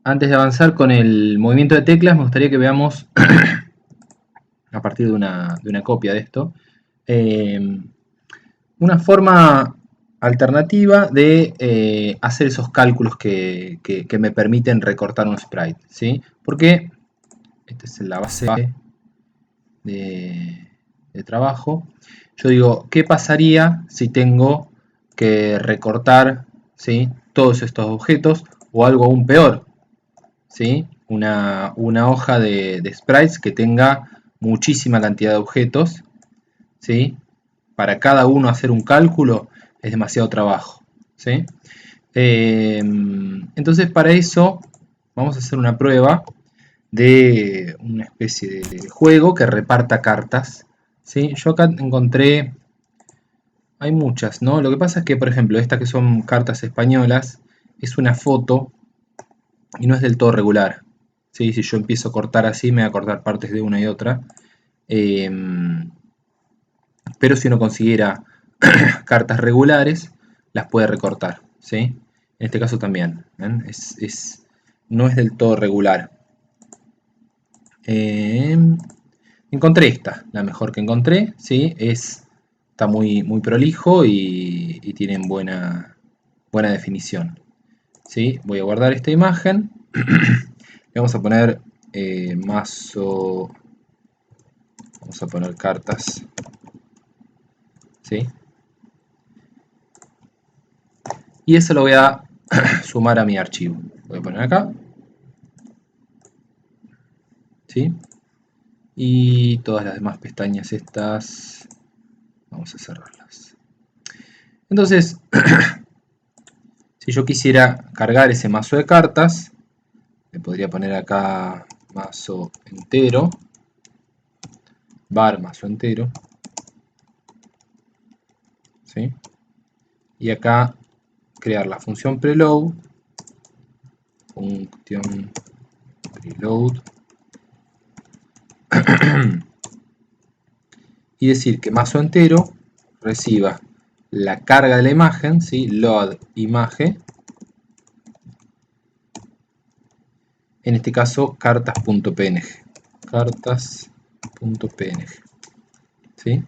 antes de avanzar con el movimiento de teclas, me gustaría que veamos, a partir de una copia de esto, una forma alternativa de hacer esos cálculos que me permiten recortar un sprite, ¿sí? Porque esta es la base de trabajo. Yo digo, ¿qué pasaría si tengo que recortar, ¿sí?, todos estos objetos? O algo aún peor, ¿sí? Una hoja de sprites que tenga muchísima cantidad de objetos, ¿sí? Para cada uno hacer un cálculo es demasiado trabajo, ¿sí? Entonces, para eso vamos a hacer una prueba de una especie de juego que reparta cartas, ¿sí? Yo acá encontré, hay muchas, ¿no? Lo que pasa es que, por ejemplo, estas que son cartas españolas, es una foto y no es del todo regular, ¿sí? Si yo empiezo a cortar así, me va a cortar partes de una y otra. Pero si uno consiguiera cartas regulares, las puede recortar, ¿sí? En este caso también, ¿ven? No es del todo regular. Encontré esta, la mejor que encontré, ¿sí? Está muy prolijo y tienen buena definición, ¿sí? Voy a guardar esta imagen. Le vamos a poner mazo, vamos a poner cartas, ¿sí? Y eso lo voy a sumar a mi archivo. Voy a poner acá, ¿sí? Y todas las demás pestañas estas vamos a cerrarlas. Entonces, si yo quisiera cargar ese mazo de cartas, le podría poner acá mazo entero, var mazo entero, ¿sí? Y acá crear la función preload, función preload, y decir que mazo entero reciba la carga de la imagen, ¿sí? Load imagen, en este caso cartas.png, cartas.png, ¿sí?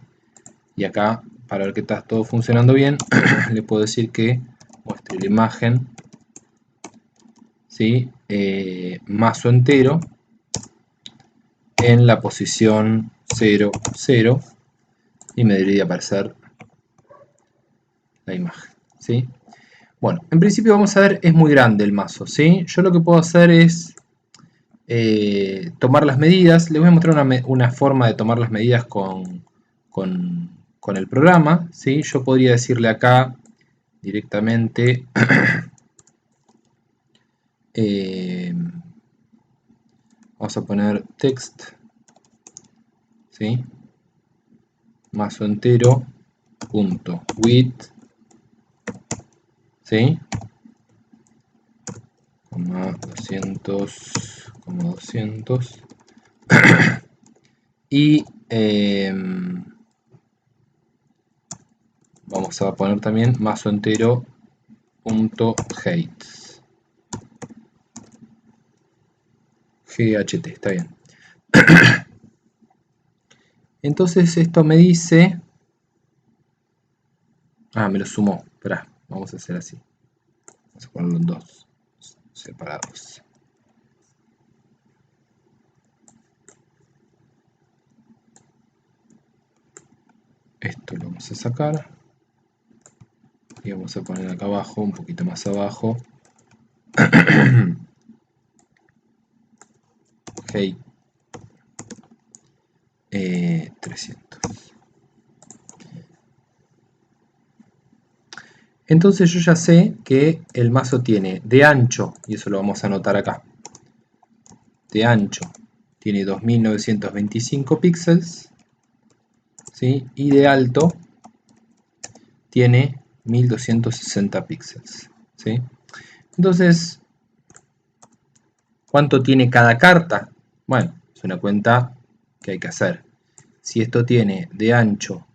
Y acá, para ver que está todo funcionando bien, le puedo decir que muestre la imagen, ¿sí? Mazo entero en la posición 0, 0, y me debería aparecer la imagen, ¿sí? Bueno, en principio vamos a ver, es muy grande el mazo, ¿sí? Yo lo que puedo hacer es tomar las medidas. Les voy a mostrar una forma de tomar las medidas con el programa, ¿sí? Yo podría decirle acá directamente vamos a poner text, ¿sí? Mazo entero punto width, ¿sí? 200 y vamos a poner también mazo entero punto height, GHT, está bien. Entonces esto me dice, me lo sumó, esperá, vamos a hacer así, vamos a ponerlo en dos separados. Esto lo vamos a sacar y vamos a poner acá abajo, un poquito más abajo, hey 300. Entonces yo ya sé que el mazo tiene de ancho, y eso lo vamos a anotar acá, de ancho tiene 2925 píxeles, ¿sí? Y de alto tiene 1260 píxeles, ¿sí? Entonces, ¿cuánto tiene cada carta? Bueno, es una cuenta que hay que hacer. Si esto tiene de ancho,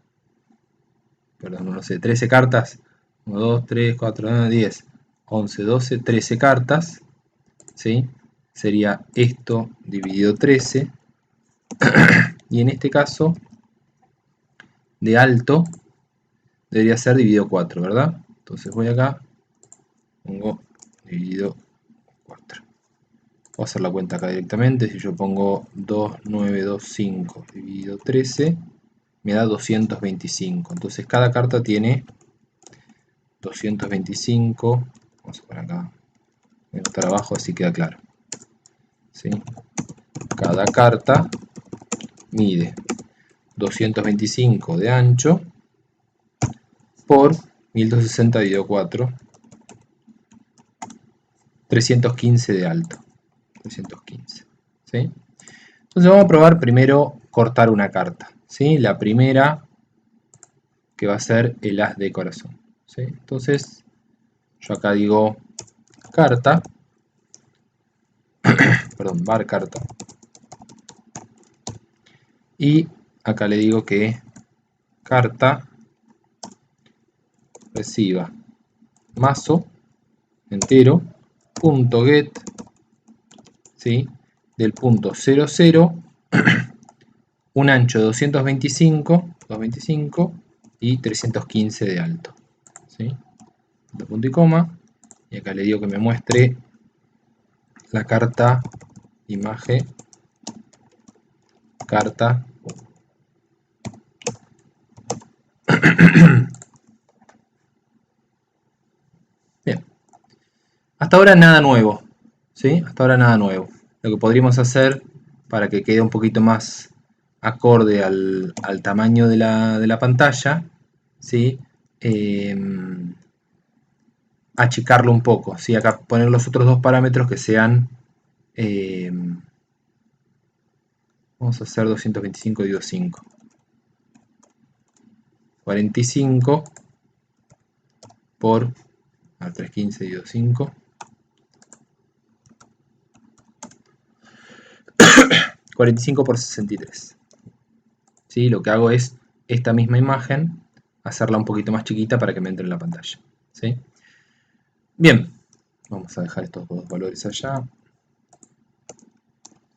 perdón, no sé, 13 cartas, 1, 2, 3, 4, 10, 11, 12, 13 cartas, ¿sí? Sería esto dividido 13. Y en este caso, de alto, debería ser dividido 4, ¿verdad? Entonces voy acá, pongo dividido 4. Voy a hacer la cuenta acá directamente. Si yo pongo 2925 dividido 13, me da 225. Entonces cada carta tiene 225. Vamos a poner acá, voy a anotar abajo así queda claro. ¿Sí? Cada carta mide 225 de ancho por 1260 dividido 4, 315 de alto. 315. ¿Sí? Entonces vamos a probar primero cortar una carta. ¿Sí? La primera, que va a ser el as de corazón. ¿Sí? Entonces yo acá digo carta, perdón, var carta, y acá le digo que carta reciba mazo entero punto get, ¿sí? Del punto 00, un ancho de 225 y 315 de alto, ¿sí? Punto y coma, y acá le digo que me muestre la carta imagen carta. Bien, hasta ahora nada nuevo, ¿sí? Hasta ahora nada nuevo. Lo que podríamos hacer para que quede un poquito más acorde al tamaño de la pantalla, ¿sí? Achicarlo un poco, ¿sí? Acá poner los otros dos parámetros que sean, vamos a hacer 225 dividido 5, 45 por 315 dividido 5, 45 por 63. ¿Sí? Lo que hago es esta misma imagen hacerla un poquito más chiquita para que me entre en la pantalla, ¿sí? Bien, vamos a dejar estos dos valores allá.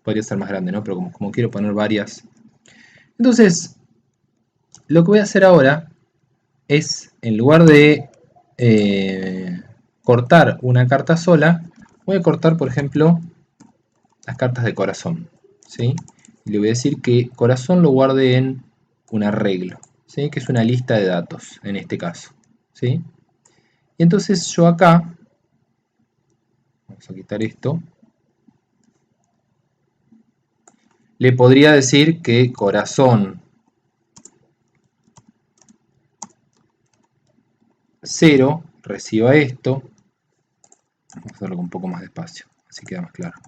Podría ser más grande, ¿no? Pero como quiero poner varias. Entonces, lo que voy a hacer ahora es, en lugar de cortar una carta sola, voy a cortar, por ejemplo, las cartas de corazón, ¿sí? Y le voy a decir que corazón lo guarde en un arreglo, ¿sí? Que es una lista de datos, en este caso, ¿sí? Y entonces yo acá, vamos a quitar esto, le podría decir que corazón 0 reciba esto. Vamos a hacerlo con un poco más despacio, así queda más claro.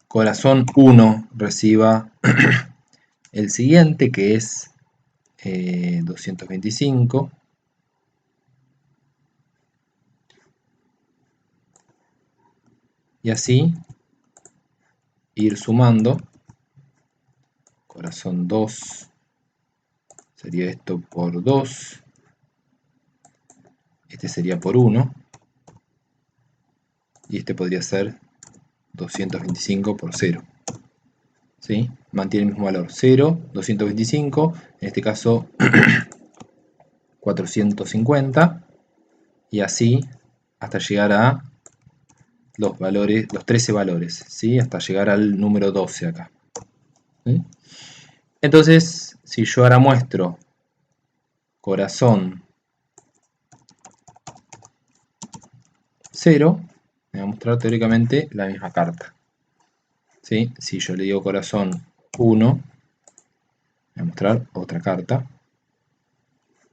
Corazón 1 reciba el siguiente, que es 225. Y así ir sumando. Corazón 2 sería esto por 2. Este sería por 1. Y este podría ser 225 por 0. ¿Sí? Mantiene el mismo valor. 0, 225. En este caso 450. Y así hasta llegar a los valores, los 13 valores, ¿sí? Hasta llegar al número 12 acá. ¿Sí? Entonces, si yo ahora muestro corazón 0, me va a mostrar teóricamente la misma carta, ¿sí? Si yo le digo corazón 1, me va a mostrar otra carta,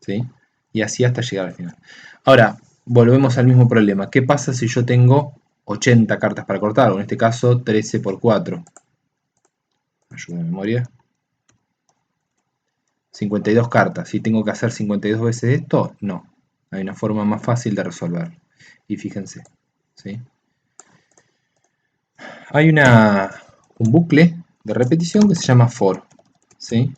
¿sí? Y así hasta llegar al final. Ahora, volvemos al mismo problema. ¿Qué pasa si yo tengo 80 cartas para cortar? O en este caso, 13 por 4. Ayuda de memoria. 52 cartas. ¿Si tengo que hacer 52 veces esto? No. Hay una forma más fácil de resolverlo. Y fíjense, ¿sí? Hay un bucle de repetición que se llama for, ¿sí?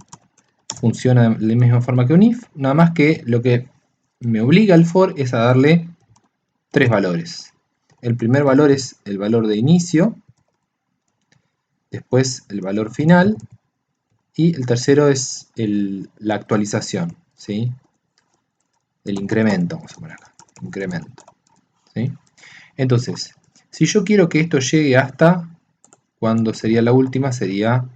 Funciona de la misma forma que un if, nada más que lo que me obliga el for es a darle 3 valores. El primer valor es el valor de inicio, después el valor final, y el tercero es la actualización, ¿sí? El incremento, vamos a poner acá, incremento, ¿sí? Entonces, si yo quiero que esto llegue hasta, ¿cuándo sería la última? Sería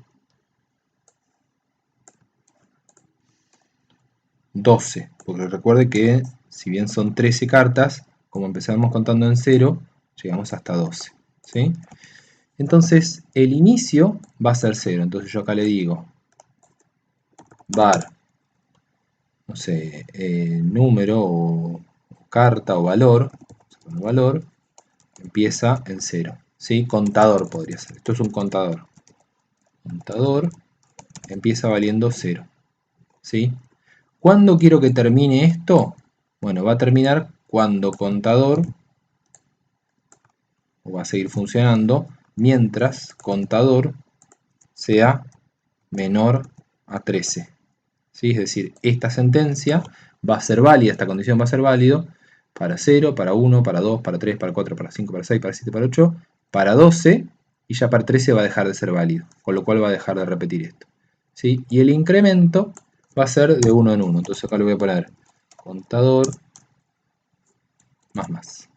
12, porque recuerde que si bien son 13 cartas, como empezamos contando en 0, llegamos hasta 12, ¿sí? Entonces, el inicio va a ser 0, entonces yo acá le digo var, no sé, número o carta o valor, empieza en 0, ¿sí? Contador podría ser, esto es un contador. Contador empieza valiendo 0, ¿sí? ¿Cuándo quiero que termine esto? Bueno, va a terminar cuando contador, o va a seguir funcionando, mientras contador sea menor a 13. ¿Sí? Es decir, esta sentencia va a ser válida, esta condición va a ser válido para 0, para 1, para 2, para 3, para 4, para 5, para 6, para 7, para 8, para 12, y ya para 13 va a dejar de ser válido, con lo cual va a dejar de repetir esto, ¿sí? Y el incremento va a ser de 1 en 1, entonces acá le voy a poner contador más,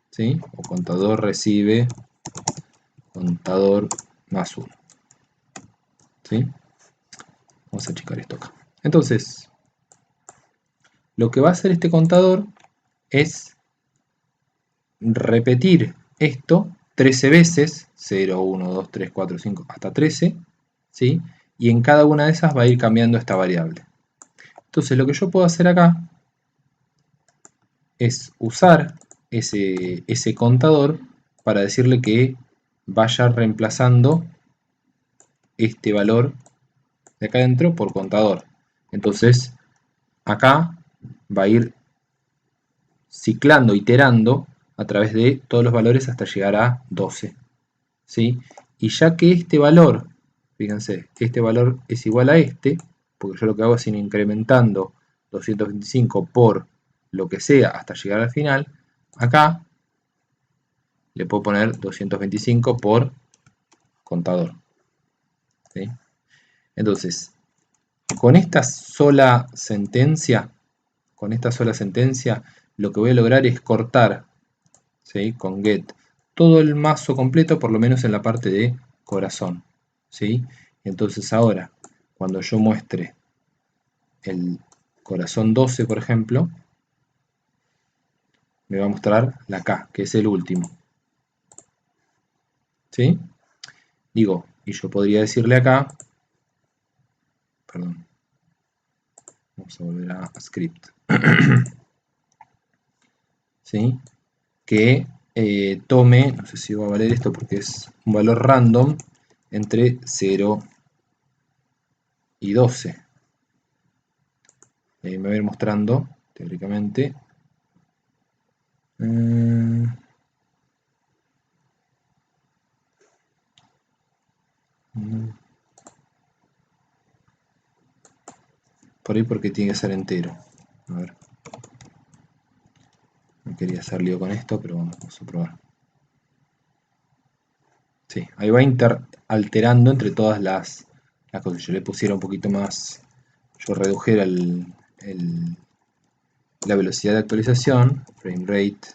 ¿sí? O contador recibe contador más 1, ¿sí? Vamos a achicar esto acá. Entonces, lo que va a hacer este contador es repetir esto 13 veces, 0, 1, 2, 3, 4, 5, hasta 13, ¿sí? Y en cada una de esas va a ir cambiando esta variable. Entonces lo que yo puedo hacer acá es usar ese contador para decirle que vaya reemplazando este valor de acá adentro por contador. Entonces acá va a ir ciclando, iterando a través de todos los valores hasta llegar a 12, ¿sí? Y ya que este valor, fíjense, este valor es igual a este, porque yo lo que hago es ir incrementando 225 por lo que sea hasta llegar al final, acá le puedo poner 225 por contador, ¿sí? Entonces, con esta sola sentencia, lo que voy a lograr es cortar, ¿sí? Con get todo el mazo completo, por lo menos en la parte de corazón, ¿sí? Entonces ahora, cuando yo muestre el corazón 12, por ejemplo, me va a mostrar la K, que es el último, ¿sí? Digo, y yo podría decirle acá, perdón, vamos a volver a script, ¿sí? Que tome, no sé si va a valer esto porque es un valor random, entre 0 y 12. Me va a ir mostrando, teóricamente, por ahí porque tiene que ser entero. A ver. No quería hacer lío con esto, pero bueno, vamos a probar. Sí, ahí va alterando entre todas las cosas. Yo le pusiera un poquito más, yo redujera la velocidad de actualización, frame rate,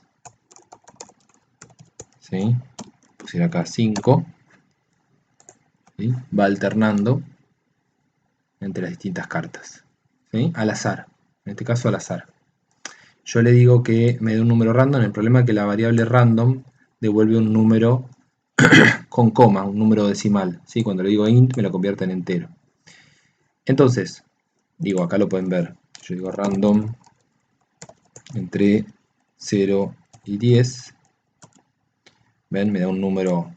¿sí? Pusiera acá 5, ¿sí? Va alternando entre las distintas cartas, ¿sí? Al azar, en este caso al azar. Yo le digo que me dé un número random, el problema es que la variable random devuelve un número con coma, un número decimal, ¿sí? Cuando le digo int me lo convierte en entero. Entonces, digo, acá lo pueden ver, yo digo random entre 0 y 10, ven, me da un número,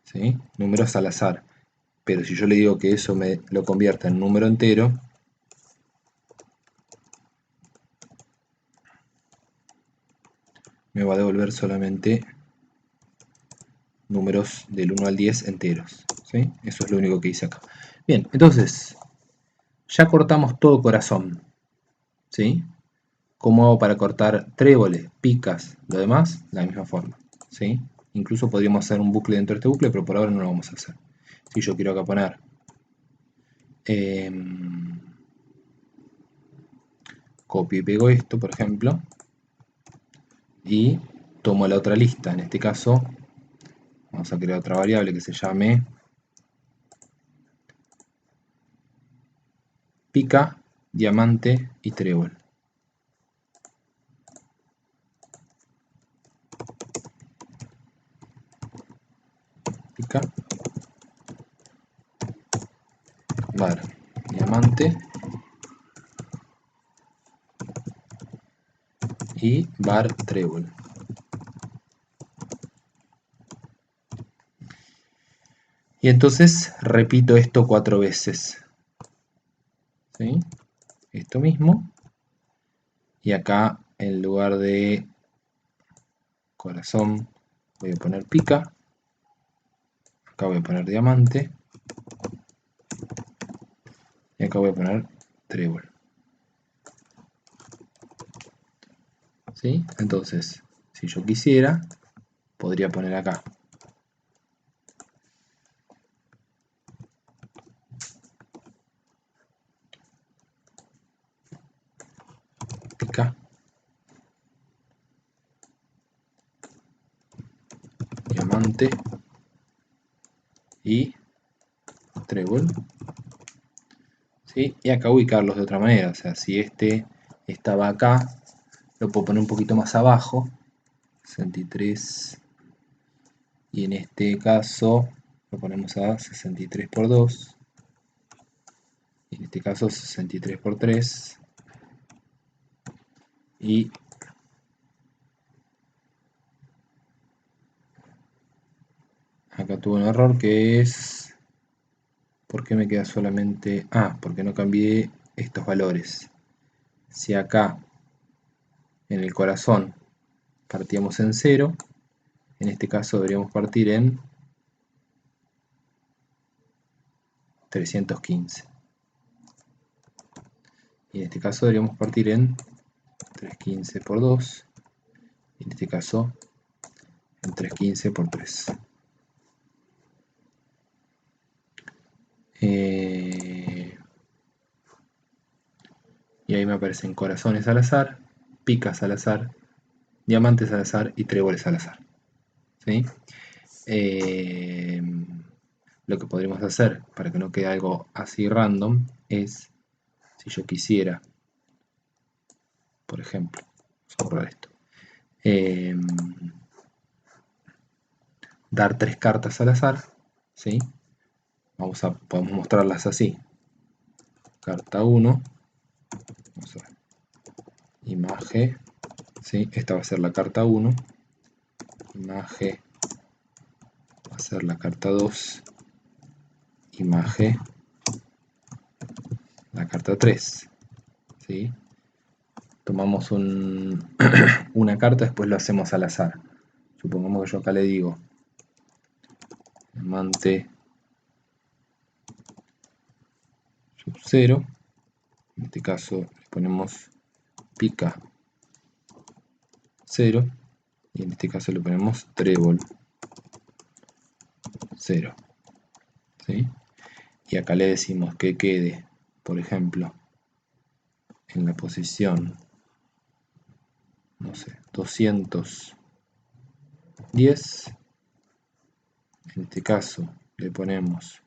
¿sí? Números al azar, pero si yo le digo que eso me lo convierta en número entero, me va a devolver solamente números del 1 al 10 enteros, ¿sí? Eso es lo único que hice acá. Bien, entonces, Ya cortamos todo corazón, ¿sí? ¿Cómo hago para cortar tréboles, picas, lo demás? De la misma forma, ¿sí? Incluso podríamos hacer un bucle dentro de este bucle, pero por ahora no lo vamos a hacer. Si yo quiero acá poner copio y pego esto, por ejemplo, y tomo la otra lista. En este caso, vamos a crear otra variable que se llame pica, diamante y trébol. Pica, var, diamante y var trébol. Y entonces repito esto 4 veces. ¿Sí? Esto mismo. Y acá en lugar de corazón voy a poner pica. Acá voy a poner diamante. Y acá voy a poner trébol. ¿Sí? Entonces, si yo quisiera, podría poner acá pica, diamante y trébol. ¿Sí? Y acá ubicarlos de otra manera. O sea, si este estaba acá, lo puedo poner un poquito más abajo. 63. Y en este caso lo ponemos a 63 por 2. Y en este caso 63 por 3. Y acá tuve un error que es... ¿Por qué me queda solamente...? Ah, porque no cambié estos valores. Si acá en el corazón partíamos en 0, en este caso deberíamos partir en 315. Y en este caso deberíamos partir en 315 por 2. Y en este caso en 315 por 3. Y ahí me aparecen corazones al azar, picas al azar, diamantes al azar y tréboles al azar. ¿Sí? Lo que podríamos hacer para que no quede algo así random es, si yo quisiera, por ejemplo, vamos a borrar esto, dar 3 cartas al azar, ¿sí? Podemos mostrarlas así. Carta 1, vamos a ver, imagen, ¿sí? Esta va a ser la carta 1, imagen, va a ser la carta 2, imagen, la carta 3, ¿sí? Tomamos una carta, después lo hacemos al azar. Supongamos que yo acá le digo diamante sub 0, en este caso le ponemos pica 0 y en este caso le ponemos trébol 0, ¿sí? Y acá le decimos que quede, por ejemplo, en la posición, no sé, 210. En este caso le ponemos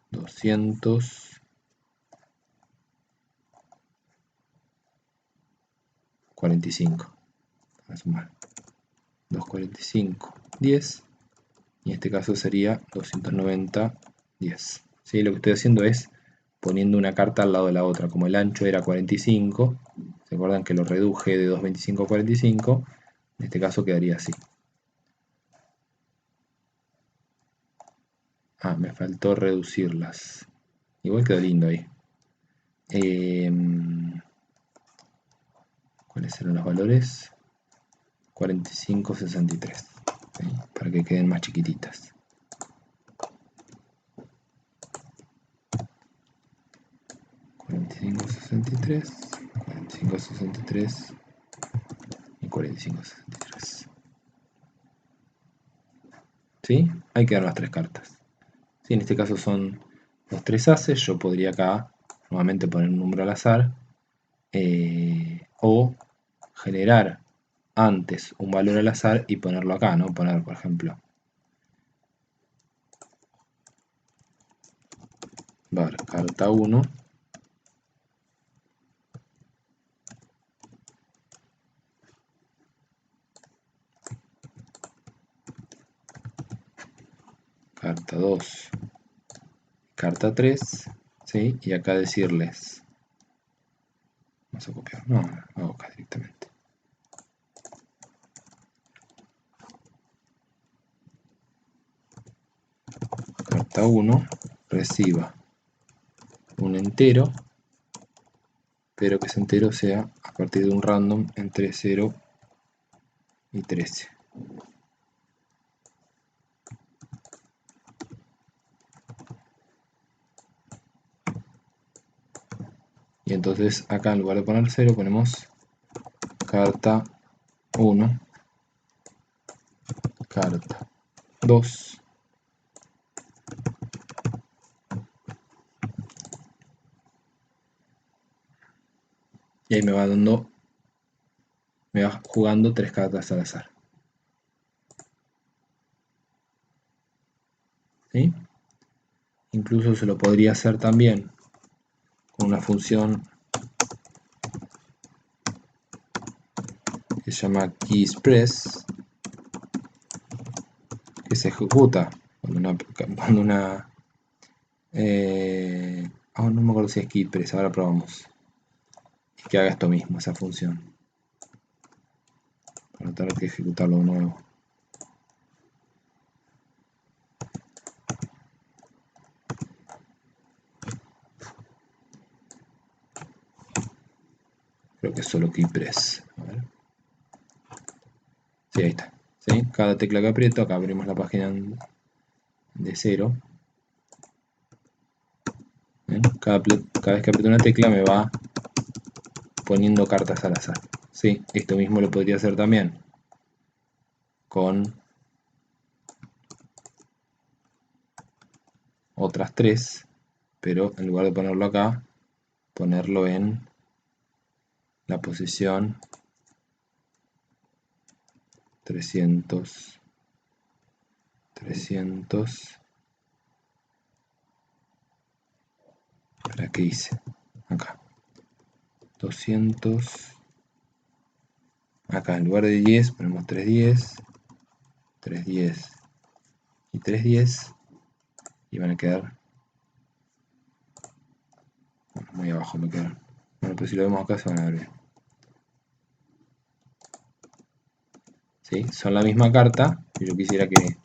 245 para sumar 245, 10, y en este caso sería 290, 10. ¿Sí? Lo que estoy haciendo es poniendo una carta al lado de la otra. Como el ancho era 45, ¿se acuerdan que lo reduje de 225 a 45? En este caso quedaría así. Ah, me faltó reducirlas. Igual quedó lindo ahí. ¿Cuáles eran los valores? 45, 63. ¿Sí? Para que queden más chiquititas. 4563, 4563 y 4563. ¿Sí? Hay que dar las tres cartas. Si en este caso son los tres ases, yo podría acá nuevamente poner un número al azar o generar antes un valor al azar y ponerlo acá, ¿no? Poner, por ejemplo, var carta 1, carta 2, carta 3, ¿sí? Y acá decirles, vamos a copiar, no, hago acá directamente. Carta 1 reciba un entero, pero que ese entero sea a partir de un random entre 0 y 13. Y entonces acá en lugar de poner 0 ponemos carta 1, carta 2, y ahí me va jugando tres cartas al azar. ¿Sí? Incluso se lo podría hacer también con una función que se llama keyExpress, que se ejecuta cuando una no me acuerdo si es keyExpress, ahora probamos, y que haga esto mismo, esa función, para tener que ejecutarlo de nuevo. Creo que es solo keyPress. A ver. Sí, ahí está. ¿Sí? Cada tecla que aprieto, acá abrimos la página de 0. Cada vez que aprieto una tecla me va poniendo cartas al azar. ¿Sí? Esto mismo lo podría hacer también con otras 3, pero en lugar de ponerlo acá, ponerlo en la posición 300, ¿para qué hice? Acá 200, acá en lugar de 10 ponemos 310, 310 y 310, y van a quedar, bueno, muy abajo me quedan. Bueno, pero si lo vemos acá se van a ver bien. ¿Sí? Son la misma carta, y yo quisiera que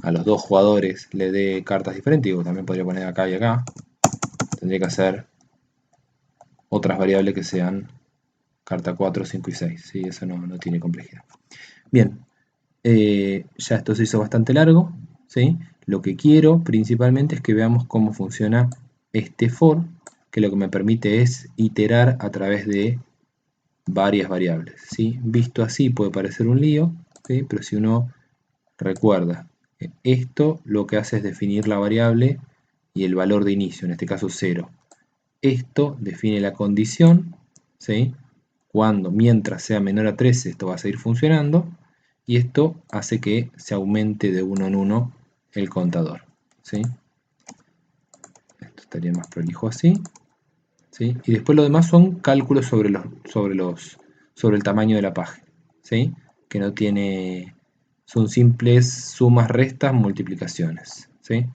a los dos jugadores le dé cartas diferentes, digo, también podría poner acá y acá. Tendría que hacer otras variables que sean carta 4, 5 y 6. ¿Sí? Eso no tiene complejidad. Bien, ya esto se hizo bastante largo. ¿Sí? Lo que quiero principalmente es que veamos cómo funciona este for, que lo que me permite es iterar a través de varias variables. ¿Sí? Visto así puede parecer un lío, ¿sí? Pero si uno recuerda, esto lo que hace es definir la variable y el valor de inicio, en este caso 0. Esto define la condición, ¿sí? Mientras sea menor a 13 esto va a seguir funcionando, y esto hace que se aumente de 1 en 1 el contador. ¿Sí? Esto estaría más prolijo así. ¿Sí? Y después lo demás son cálculos sobre el tamaño de la página. ¿Sí? Que no tiene... Son simples sumas, restas, multiplicaciones. ¿Sí?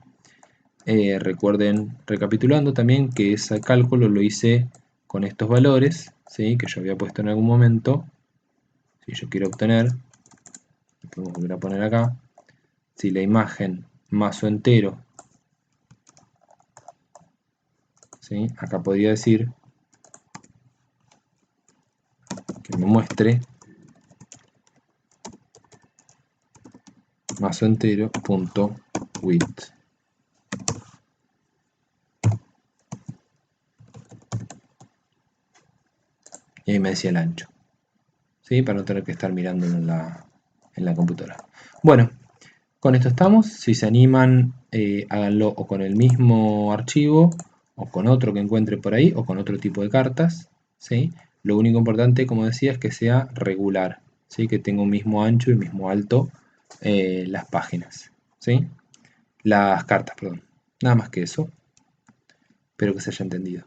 Recuerden, recapitulando también, que ese cálculo lo hice con estos valores, ¿sí? Que yo había puesto en algún momento. Si yo quiero obtener, lo podemos volver a poner acá, si la imagen mazo entero, ¿sí? Acá podría decir que me muestre mazo entero punto width. y ahí me decía el ancho, ¿sí? Para no tener que estar mirando en la computadora. Bueno, con esto estamos. Si se animan, háganlo o con el mismo archivo, o con otro que encuentre por ahí, o con otro tipo de cartas, ¿sí? Lo único importante, como decía, es que sea regular, ¿sí? Que tenga un mismo ancho y mismo alto las páginas, ¿sí? Las cartas, perdón. Nada más que eso. Espero que se haya entendido.